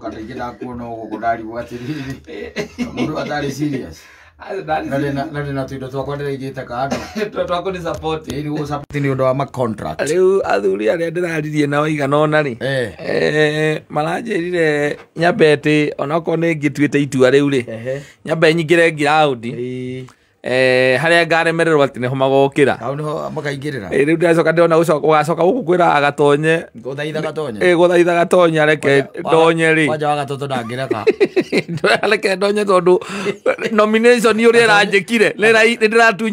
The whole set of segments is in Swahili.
kata ingina kuona huko ndari watiriri mundu atari serious na tuindo twakwa ndirigite kando twakwa ni support ni go support ni undu wa ma contract riu athuri aria ndiraririe nao igana ona ri maranjirire nyambete onako ni ngituite itua riu ri nyambe nyingire ground haria ngaremererwo ati niho magokira au niho makaingirira riu ndacoka ndiona ugacoka guku kwira agatonye guthaitha gatonye areke ndonye ri wanja wagatoto ndangireka areke ndonye tondu nomination uri iranjikire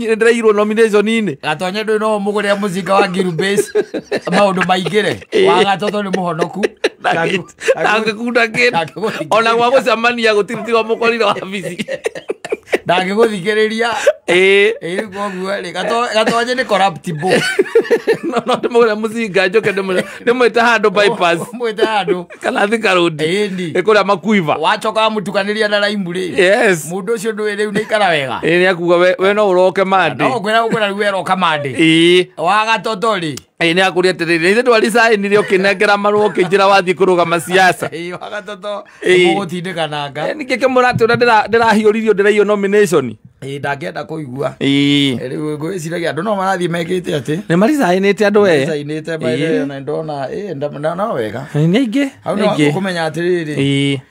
ndirairwo nomination ini gatonye ndu no mugure muzinga wa Giru Base maundu maingire wagatoto ni muhonoku angikunda kindu ona gwa gucemania gutiritiwa mukorire wa bici ndangiguthikiriria koguo ri gatonye ni corruptible no ndimugure muzinga njoke ndimwite handu bypass mwite handu kana Thika Road ikuria makuiva wachoka mutukaniria na raimu ri mundu ucio ndu riu ni ikara wega ni akuga we no uroke mande no kwira riu eroka mande wagatoto ri ni akuria atiriri ithe ndwari saini ukinengera marua ukinjira wathii kurugama siasa wagatoto mugutindikanaga niki kimurati ura ndirahiuririo ndiraio nomination ndangenda kuigua riu ngwiciragia andu no marathii mekite ati ni marisainite andu we marisainite baile na ndona no wega ni aingi au no kumenya atiriri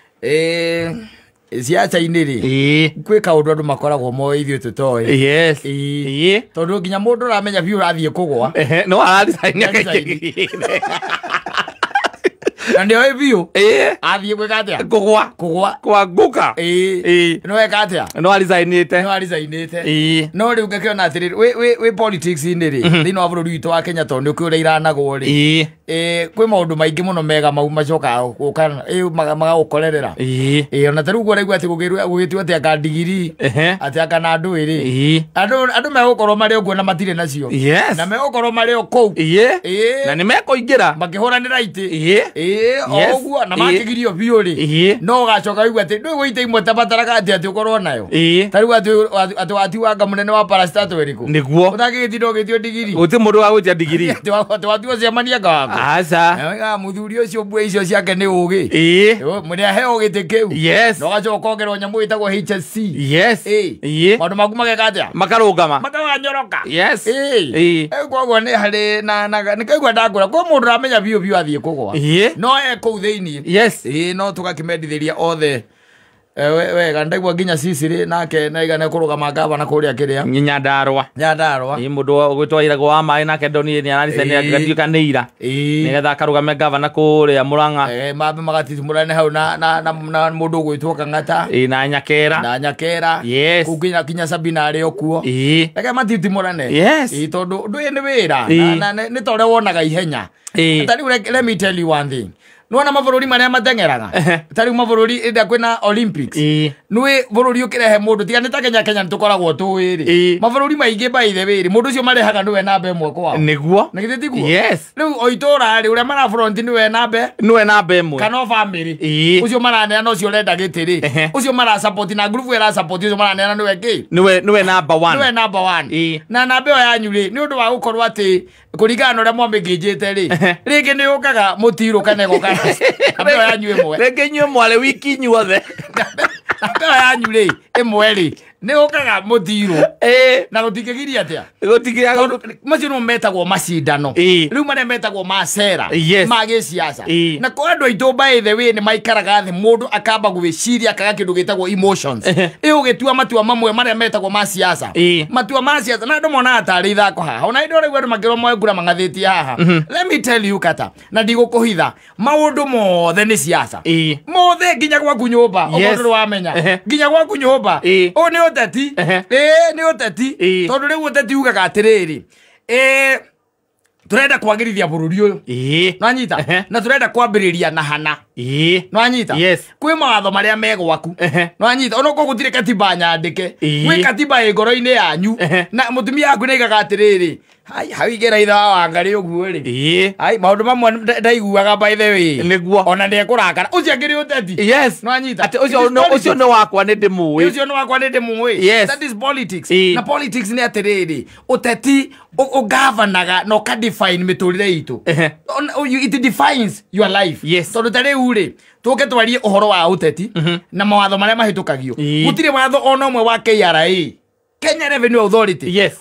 siasa-ini ri kwi kaundu andu makoragwo moe ithio tutoe tondu nginya mundu uramenya biu urathie kugwa no ararisaini na ndio biu athie gwika atia kugwa nguka no weka atia no arisainite no riu ngakiona atiriri we politics ini ri thini wa bururi witu wa Kenya tondu kuri iranagwo ri kwi maundu maingi muno mega mau macoka gukana magagukorerera ona tariu gwa raigua ati gugitu ati aka digiri ati aka na andu iri andu megukorwo mari uguo na matire nacio na megukorwo mari o kou na ni mekuingira makihuranira iti oguo na makigirio biu ri no gacoka igua ati ndu gwite imwe tabataraga ati ukorwo nayo tariu ati watiwanga munene wa parastato weriku niguo utakigitiro gitio digiri uti mundu wa gutia digiri ati watiwo ciamania ngako aca muthuri ucio mbue icio ciake ni ugi mune aheo giti kiu no gacoka ongerwo nyamu itagwo HSC maundu maku mageka atia makarungama makanyoroka koguo ni hari ni kaigua ndangura kwa mundu uramenya biu athie kugwa no kou thiini no tugakimendithiria othe wega ndaigua nginya Sisiri nake na igana kurugama gavana kuria kiria Nyandarua mundu ugitwairagwo wa mai nake ndoni ni araricenera gatiuka neira nigetha akarugame gavana kuria Murang'a mabe magatitimurane hau na mundu ugwitwo Kang'ata na Nyakera kuginya kinya Sabina ari okuo ege matitimurane tondu ndu ni wira na ni tore wonaga ihenya tari let me tell you one thing nuona mabũrũri maria matengeraga tari mabũrũri ida kwina Olympics nui bũrũri ukirehe mundu tiga nita Kenya tukoragwo tuwiri mabũrũri maingi by the way mundu ucio marehaga niwe namba imwe kwao niguo na githiti guo riu oitora ri uria mara front niwe namba imwe kana family ucio maraneana ucio renda gitiri ucio mara support na group era support ucio maraneana niwe ki niwe number 1 na namba yo yanyu ri ni undu wa gukorwo ati kurigana uria mwambigijite ri ringi ni ukaga mutiro kanego kana namba yanyu imwe reke nywe mwale wiki nyuothe namba yanyu ri imwe ri ni ukaga mutiro na gutikigiria atia macio no metagwo macindano riu maria metagwo macera magi siasa na kwa andu aitu by the way ni maikaraga thi mundu akamba gwiciria akaga kindu gitagwo emotions ugitua matua mamwe maria metagwo ma siasa matua ma siasa na andu mona atari ithako haha ona indo riu andu makiro moe ngura mangathiti haha let me tell you kata na ndigukuhitha maundu mothe ni siasa mothe nginya gwaku nyumba omundu wamenya nginya gwaku nyumba o ni uteti ni uteti tondu riu uteti ugaga atiriri turenda kwagirithia bururi uyu nwanyita na turenda kwambiriria na hana nwanyita kwi mawatho maria megwaku nwanyita onoko gutire katiba nyandike gwi katiba igoro-ini yanyu na mutumia yaku nigaga atiriri hawigera itha wa ngari uguo ri maundu mamwe ndaiguaga by the way niguo ona ndekurakara ucio ngiri uteti nwanyita ati ucio no wakwa ni ndimui that is politics na politics ni atiriri uteti ugavanaga no ka define miturire itu it defines your life tondu tari riu ri tuke twarie uhoro wa uteti na mawatho maria mahitukagio gutire watho ona umwe wa KRA Kenya Revenue Authority yes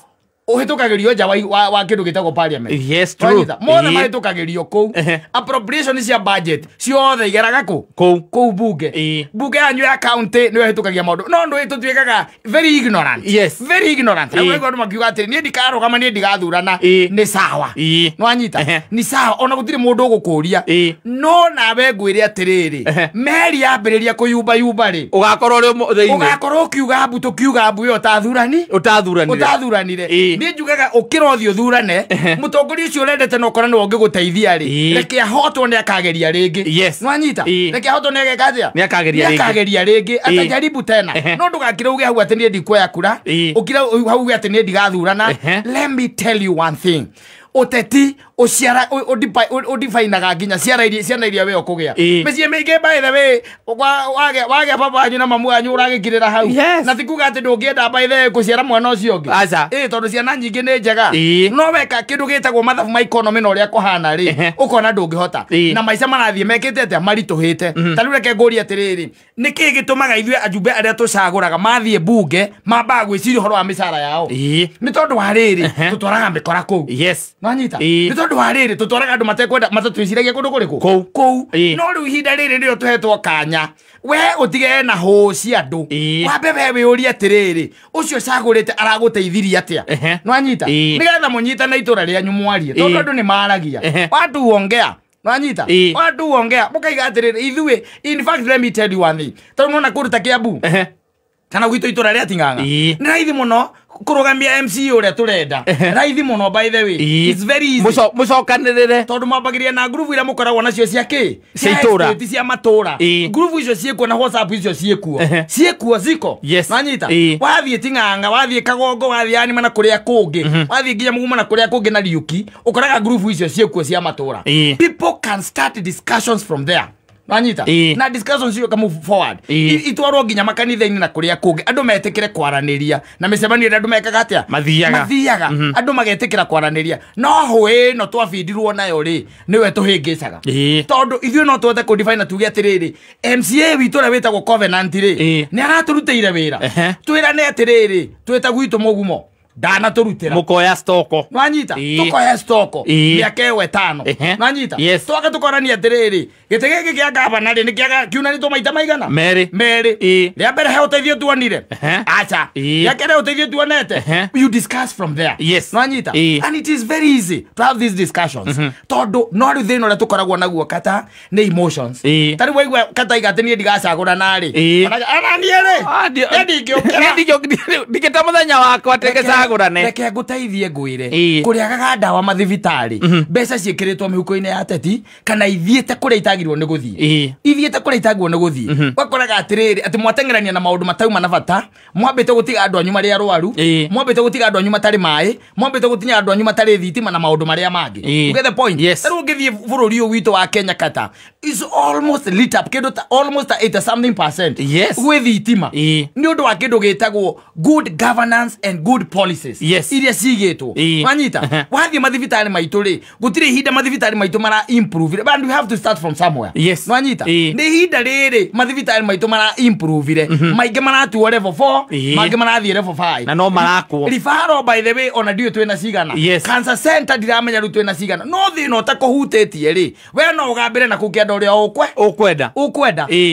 uhitukagirio nja wa kindu gitagwo parliament yes true mothe mahitukagirio kou appropriation cia budget ciothe igeraga kou bunge yanyu ya county niwe hitukagia maundu no ndu tutuikaga very ignorant yes very ignorant na wego makiuga atiri ni ndikarugama ni ndigathurana ni sawa no anyita ni sawa ona gutire mundu gukuria no nawe ngwire atiriri meri yambiriria kuyumba ri ugakorwo kiuga mbu kiuga mbu yo utathuranire ni njugaga ukirothi uthurane mutongoria ucio urendete no korana wonge guteithia ri reke ahotwo ni akageria ringi yes no anyita reke ahotwo ni agekaja ni akageria ringi atajaribu tena no ndugakire uge hau atini ndikuya kura ukira hau uge atini ndigathurana let me tell you one thing uteti uciara udifainaga nginya ciana iria we ukugia mecie mingi by the way wage papa anyu na mamu anyu uragikirira hau na tikuga ati ndungienda by the way kuciara mwana ucio ungi tondu ciana nyingi ni njega no weka kindu gitagwo mathabu ma economy na uria kuhana ri ukona ndungihota na maica marathie mekite ate marituhite tariu reke nguri atiriri niki gitumaga ithue ajumbe aria tucaguraga mathie bunge mamba gwiciria horo wa micara yao ni tondu wa riri tutwaraga mikora kou yes nanyita ni tondu wa riri tutwaraga andu matekwenda matatuiciragia kundu kuriku kou no riu ihinda riri ndio tuhetwo kanya we utige na hoci andu wambe we uri atiriri ucio cagurite araguteithiria atia no anyita nigetha munyita na itura ria nyumwarie tondu andu ni maragia watu ongea no anyita watu ongea mukaiga atiriri ithue in fact let me tell you one thing tondu na kuruta kiambu kana gwito itura ria tinganga ni raithi muno kurugamia MC uria turenda raithi muno by the way it's very easy mucokanirire tondu mabagiria na group ira mukoragwo nacio cia itura cia matura group icio ciekuo na WhatsApp icio ciekuo ziko nanyita wathie tinganga wathie kagongo wathie ani mana kuria kungi wathie nginya muguma na kuria kungi na riuki ukoraga group icio ciekuo cia matura people can start discussions from there nanyita na discussions you come forward itwarwo nginya makanitha-ini na kuria kungi andu metikire kwaraniria na micemanio andu mekaga atia mathiaga andu magetikira kwaraniria no hwe no twabindirwo nayo ri niwe tuhingicaga tondu ithue no tuote ku define tuge atiriri MCA witu ra witagwo Covenant ri ni araturutire wira twirane atiriri twita gwitu mugumo dana turutira mukoya stoko nwanyita tukoya stoko miaka ewe 5 nwanyita twaka tukorania atiriri gitege kia gavana ri ni kia kiuna ni tumaita maigana meri ria mbere he uteithio tuonire acha ya kere uteithio tuonete you discuss from there nwanyita and it is very easy to have these discussions tondu no ri thino ria tukoragwo naguo kata ni emotions tari waigwa kata igatini ndigacagura nari ana niere ndigita muthenya wakwa tegesa reke nguteithie ngwire kuriagaga ndawa mathibitari mbeca ciikiritwo mihuko-ini ya ateti kana ithiete kuria itagirwo ni guthie ithiete kuria itagirwo ni guthie wakoraga atiriri ati mwatengerania na maundu matauma na bata mwambite gutiga andu anyu maria arwaru mwambite gutiga andu anyu matari mai mwambite gutinya andu anyu matari thitima na maundu maria mangi you get the point taru ngithie bururi uyu witu wa Kenya kata is almost lit up kindu almost 80% gwi thitima ni undu wa kindu gitagwo good governance and good policies iria cigitwo wanyita wathie mathibitari maitu ri gutire ihinda mathibitari maitu mara improve but we have to start from somewhere wanyita ni ihinda riri mathibitari maitu mara improve ri maingi maratuo level 4 maingi marathie level 5 na no marakwo rifaro by the way ona dio twena cigana cancer center ndiramenya ru twena cigana no thino ta kuhutetie ri we no ugambire na kukienda uria ukwenda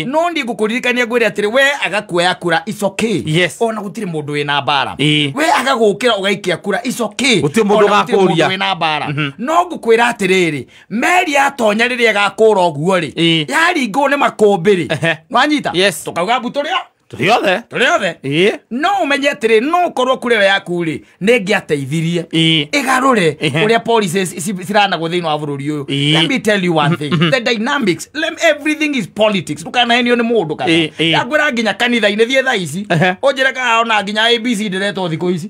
no ndi ngukuririkania ngwire atiri we agakuoya kura is okay ona gutire mundu wina bara we agagukira ugaikia kura is okay gutire mundu gakuria wina bara no ngukwira atiriri meri atonya riria gakura oguo ri yaringo ni makumbiri nwanyita tukauga mbuturia turiothe no umenye atiri no korwo kurewe yaku ri ningiateithirie igarure uria policies ciranagwo thiini wa bururi uyu let me tell you one thing the dynamics everything is politics tukana henio ni mundu kana yagwira nginya kanitha-ini thie thaa ici unjire kana ona nginya ABC ndiretwo thiku ici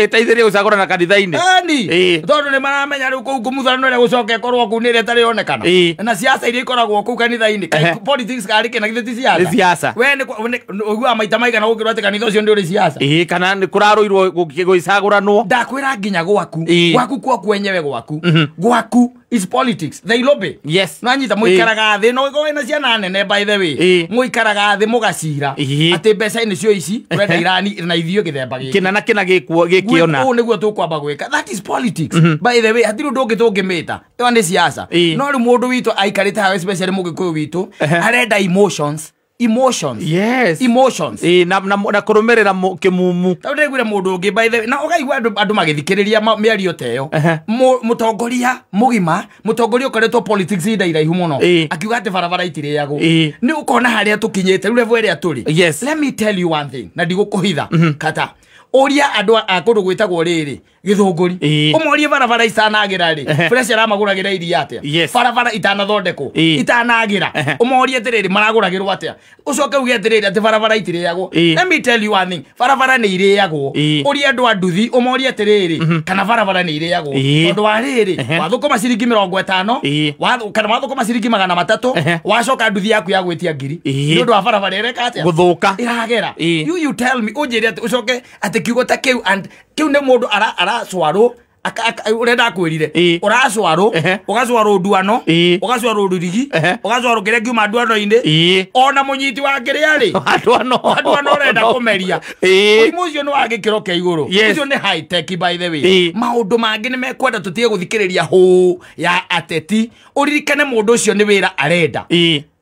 iteithirie gucagura na kanitha-ini tondu ni maramenya riu kuu ngumuthano ria gucoka ikorwo kuu ni ria tari onekana na siasa iria ikoragwo kuu kanitha-ini politics kari kina githeti siasa we ni ogua maita maigana gukirwa ati kanitha ucio ndi uri siasa kana ni kuraruirwo gugicaguranwo ndakwira nginya gwaku kwa kwenyewe gwaku is politics they lobby yes nanyita muikaraga thi no go ina ciana nene by the way muikaraga thi mugacira ati mbeca ini cio ici urenda Irani na ithio githemba giki kinana kina gikiona u niguo tukwamba gwika that is politics by the way hatiru ndungi tungimita iyo ni siasa no ri mundu witu aikarite hawe especially mugikuyu witu arenda emotions yes emotions na kurumerera kimumu tawde gwira mundu ungi by the na ugaigwa andu magithikiriria miario teyo mutongoria mugima mutongoria ukoretwo politics iraihu muno akiuga ati barabara itiriago ni ukona haria tukinyete level area turi let me tell you one thing na ndigukuhitha kata oria andu akundu gwitagwo riri githunguri umorie barabara itanagira ri fresh aramaguragira iria atia barabara itanathondeko itanagira umorie tiriri maraguragirwo atia ucoke uge tiriri ati barabara itiriagwo let me tell you one thing barabara ni iriagwo oria andu anduthi umorie tiriri kana barabara ni iriagwo tondu wa riri wathukuma ciringi 50 kana wathukuma ciringi 300 wacoka nduthi yaku ya gwitia ngiri ni undu wa barabara ireka atia guthuka iragera you tell me unjire ati ucoke ati kiugo ta kiu and kiu ne mundu aracwaro urenda kwirire uracwaro ugacwaro nduano ugacwaro rurigi ugacwaro kire kiuma nduano inde ona munyiti wa kiriari nduano urenda kumeria mucio no agikiro ke iguru mucio ni high tech by the way maundu mangi ni mekwenda tutie guthikiriria hu ya ateti uririkane mundu ucio ni wira arenda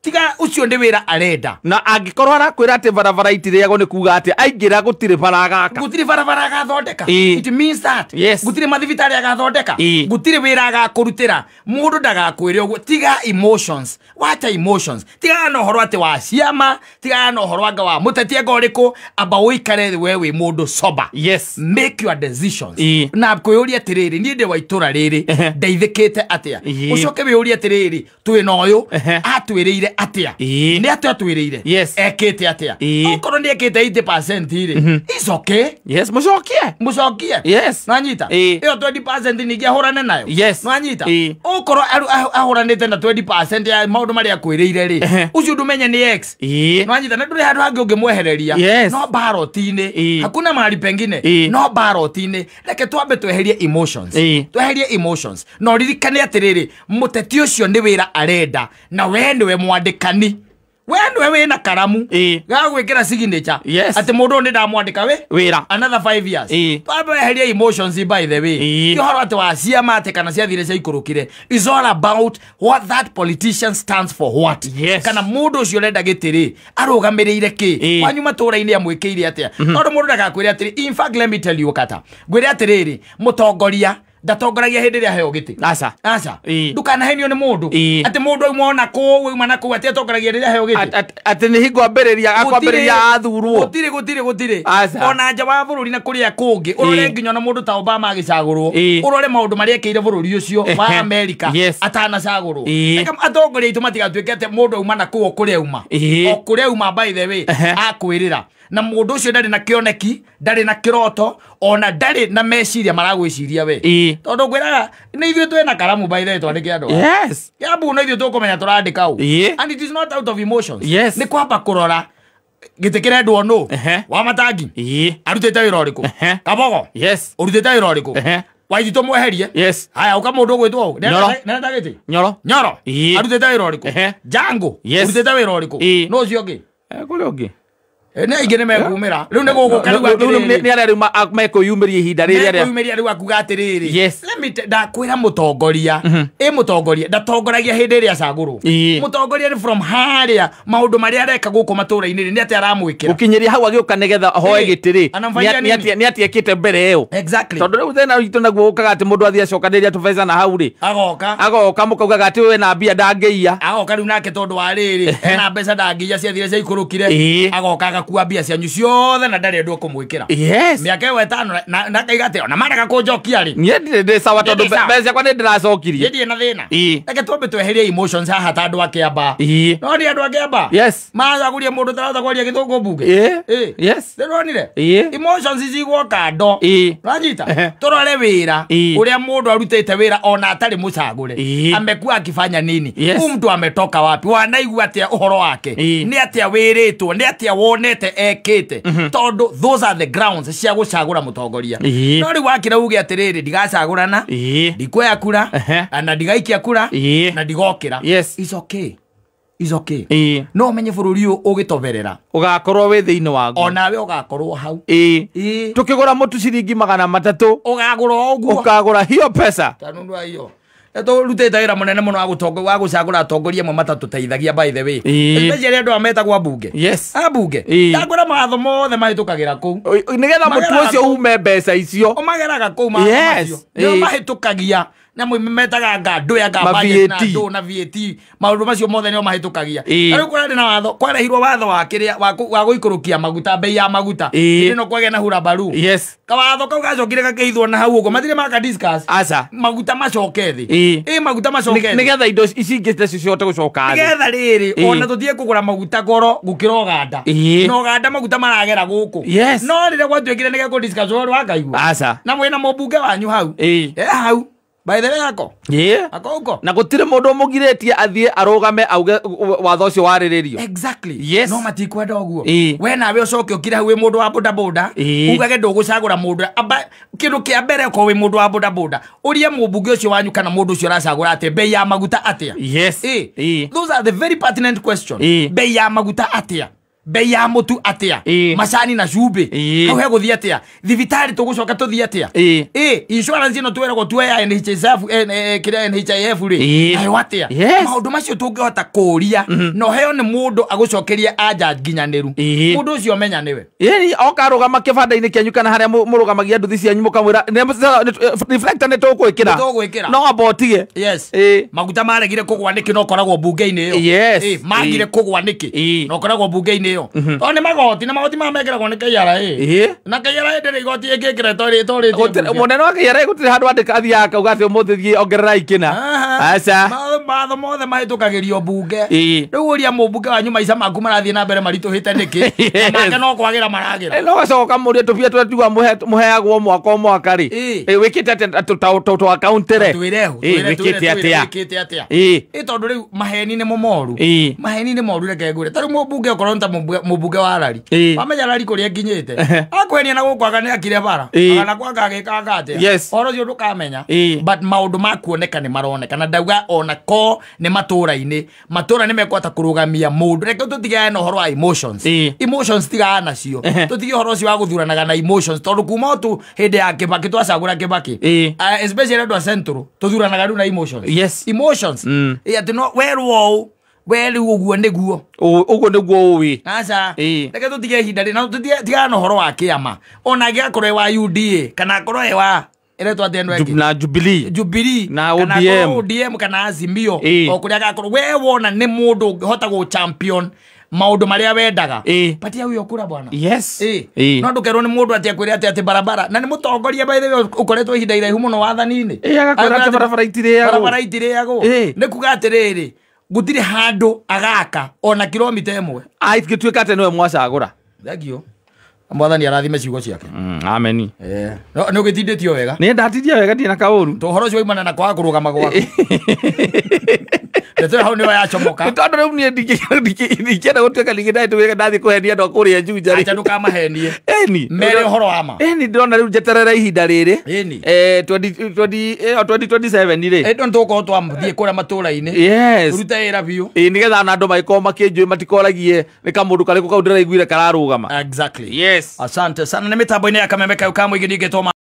tiga ucio ndi wira arenda na angikorwo arakwira ati barabara itiriago ni kuga ati aingira gutire baragaka gutire barabara agathondeka it means that gutire mathibitari agathondeka gutire wira agakurutira mundu ndagakwire uguo tiga emotions wacha emotions tiga no horo ati wa ciama tiga no horo anga wa mutetie ngoriku amba uikare wewe mundu soba make your decisions na kwiyuria tiriri ni ndi wa itura riri ndeithikite atia ucoke wiyuria tiriri twina uyu atwirire atia ni atia twirire ekete atia ukoro ni ekete 80% ire is okay mucokie nanyita iyo 20% ni gihurane nayo nanyita ukoro ahuranite na 20% ya maundu maria kwirire ri ucio ndumenye ni x nanyita na nduri handu hangi ungimwehereria no barotine hakuna mahali pengine no barotine reke twambe tweherie emotions no ririkane atiriri muteti ucio ni wira arenda na we niwe mwandikani we na karamu gagwikira signature ati mundu ndi ndamwandika wira another 5 years twambe weherie emotions by the way kihoro ati wa ciama ati kana ciathire cia ikurukire is all about what that politician stands for what kana mundu ucio renda gitiri arugamirire ki wanyu matura-ini amwikiire atia tondu mundu ndagakwire ati in fact let me tell you kata gwire atiriri mutongoria ndatongoragia hindi ria heo giti aca ndukanahenio ni mundu ati mundu umona ku umana ku ati atongoragia ria heo giti ati ni hingo ambiriria athurwo gutire ona nja wa bururi na kuria kungi urore nginya na mundu ta Obama agicagurwo urore maundu maria ekeire bururi ucio wa America atanacagurwo atongoria itu matigatuike ati mundu umana ku kuria uma by the way akwirira na mundu ucio ndari na kioneki ndari na kiroto ona ndari na meciria maragwiciria we tondu gwiraga ni ithuĩ twina karamu by the way twandike andu yabu no ithuĩ tukumenya turandika u and it is not out of emotions ni kwamba kurora gite kirendwo no wa matangi arutite wira uriku kabogo urutite wira uriku waiji to mweherie haya ukamundu gwitwo nenda giti nyoro arutite wira uriku jango urutite wira uriku no ucio ngi kuri ungi ne igene mekumira riu ne gogo ni ara riu mekuyumiria ihinda riria riu akuga atiriri let me ndakwira mutongoria mutongoria ndatongoragia hindi iria caguru mutongoria ni from haria maundu maria areka guku matura-ini ni ati aramwikira ukinyiria hau agiuka nigetha hoe gitiri ni ati ekite mbere iyo tondu riu thena witu naguo ukaga ati mundu athia cokaniria tubeza na hau ri agoka mukaugaga ati we na mbia ndangeia agoka riu nake tondu wa riri ena mbeca ndangeia ciathire cia ikurukire agoka agakua mbia cianyu ciothe na ndari ndu kumwikira yes miaka yo 5 na kaigate na maraka kunjokia ri nie ndi sawa tondu mbeca kwa ndi ndiracokirie ndi na thina reke twambe tweherie emotions haha ta andu akiamba no ndi andu akiamba yes mazagurie mundu tarata kwaria githungu bunge yes ndironire emotions cigwo kando ranyita turore wira uria mundu arutite wira ona atari mucagure amekuwa akifanya nini mtu ametoka wapi wanaigua atia uhoro wake ni atia wiritwo ni atia wonete ekite tondu those are the grounds cia gucagura mutongoria no ri wakira uge atiriri ndigacagurana ndikweya kura na ndigaikia kura na ndigokira it's okay is okay no menye bururi ugitoberera ugakorwo wi thiini wagu onawe ugakorwo hau tukigura mutu ciringi 300 ugagura oguo ukagura hiyo pesa tanundu hiyo eto rutete wira munene muno wa gucagura atongoria mo matatuteithagia by the way especially andu ametagwo abunge yes abunge tagura matho mothe mahitukagira ku nigetha mutu ucio ume mbeca icio umageraga ku macio ndio mahitukagia na mwimetaga ngandu ya gabanye na ndo na VAT maundu macio mothe nio mahitukagia ari kurari na watho kwarehirwo watho wa kiria wa guikurukia maguta bei ya maguta ndino kwage na hura baru yes kawatho kau gacokire gakehithwo na hau ugo matire maka discuss aca maguta macoke thi maguta macoke nigetha indo ici ingite ciote gucoka thi nigetha riri ona tuthie kugura maguta goro gukira oganda no oganda maguta maragera guku no rire gwatuikire nige ku discuss wa kaigua aca na mwena mobunge wanyu hau hau by the way ako ako na gutire mundu mugiretie athie arugame auge watho ucio wariririo exactly no matikwenda oguo we nawe ucoke ukire hau wi mundu wa boda boda ugage ndugucagura mundu kindu kia mbere ko wi mundu wa boda boda urie mubunge ucio wanyu kana mundu ucio aracagura ate bei ya maguta atia those are the very pertinent questions bei ya maguta atia bei ya mutu atia macani na cumbi hau he guthia atia thibitari tugucoka tuthia atia insurance ino tweragwo tuwe ya NHIF kira NHIF ri ayo atia maundu macio tungihota kuria no heo ni mundu agucokeria anja nginyaniru mundu ucio menya niwe okarugama kibanda-ini kianyu kana haria murugamagia nduthi cianyu mukamwira reflector ni tukwikira no abotige maguta maregire kugwa niki no koragwo bunge-ini iyo magire kugwa niki no koragwo bunge-ini iyo oni magoti na magoti mamekeragwo ni KRA na KRA ndiri igoti ikikire tori munene wa KRA gutire handu andika athia akauga ati umuthi thie ongerera ikina aca matho mothe mahitukagirio bunge riu uria mubunge wanyu maica maku marathie na mbere marituhite niki make no kwagira maragira no gacoka muria tupia twetiwa muheagwo mwaka ri wikite ati to account re wikite atia tondu riu maheni ni momoru reke ngure tari mubunge ukorwo nta mubunge wa rari wamenya rari kuria nginyite akwenia na gukwaga ni akire bara kana kwaga agikanga atia oro cio ndukamenya but maundu makuoneka ni maroneka na ndauga ona ko ni matura-ini matura ni mekwata kurugamia mundu reke tutigane na uhoro wa emotions tigana nacio tutige uhoro ucio wa guthuranaga na emotions tondu kuma tu hindi ya Kibaki twacagura Kibaki especially andu a Central tuthuranaga na emotions ati no werwo weli uguo niguo wi aca reke tutige ihinda ri na tutige na uhoro wa kiama ona giakorwo wa UDA kana korwo wa eretwa tendo yake na Jubilee na ODM kana Azimio okuria gakorwo we wona ni mundu ungihota go champion maundu maria wendaga patia huyo kura bwana no ndukerwo ni mundu atia kwira ati barabara na ni mutongoria by the way ukoretwo ihinda iraihu muno wathani-ini agakwira ati barabara itiriago ni kuga atiriri gutire handu agaka ona kilomita imwe gituika ati niwe mwacagura thagio mwathani arathime ciugo ciake ameni no gitinditio wega ni ndatithia wega ndina kauru to horo cio imana na kwa kurugama gwaku Ndio hao ni wayachomoka. Tondu riu nie ndikienda gutuika ningina tuwega ndathi kuhenia ndo kuria Juja ri. Acha ndukama henie. Eni. Mere horo ama. Eni ndona riu jeterera ihinda riri. Eni. 2027 ri. Ndo ntuko twamthie kuria matura-ini. Yes. Ruta ira biu. Nigetha na andu maiko makinjui matikoragie ni kamundu kariku kau ndiraiguire kararugama. Exactly. Yes. Asante sana. Ni mitambo-ini ya Kameme kau kamwe githitoma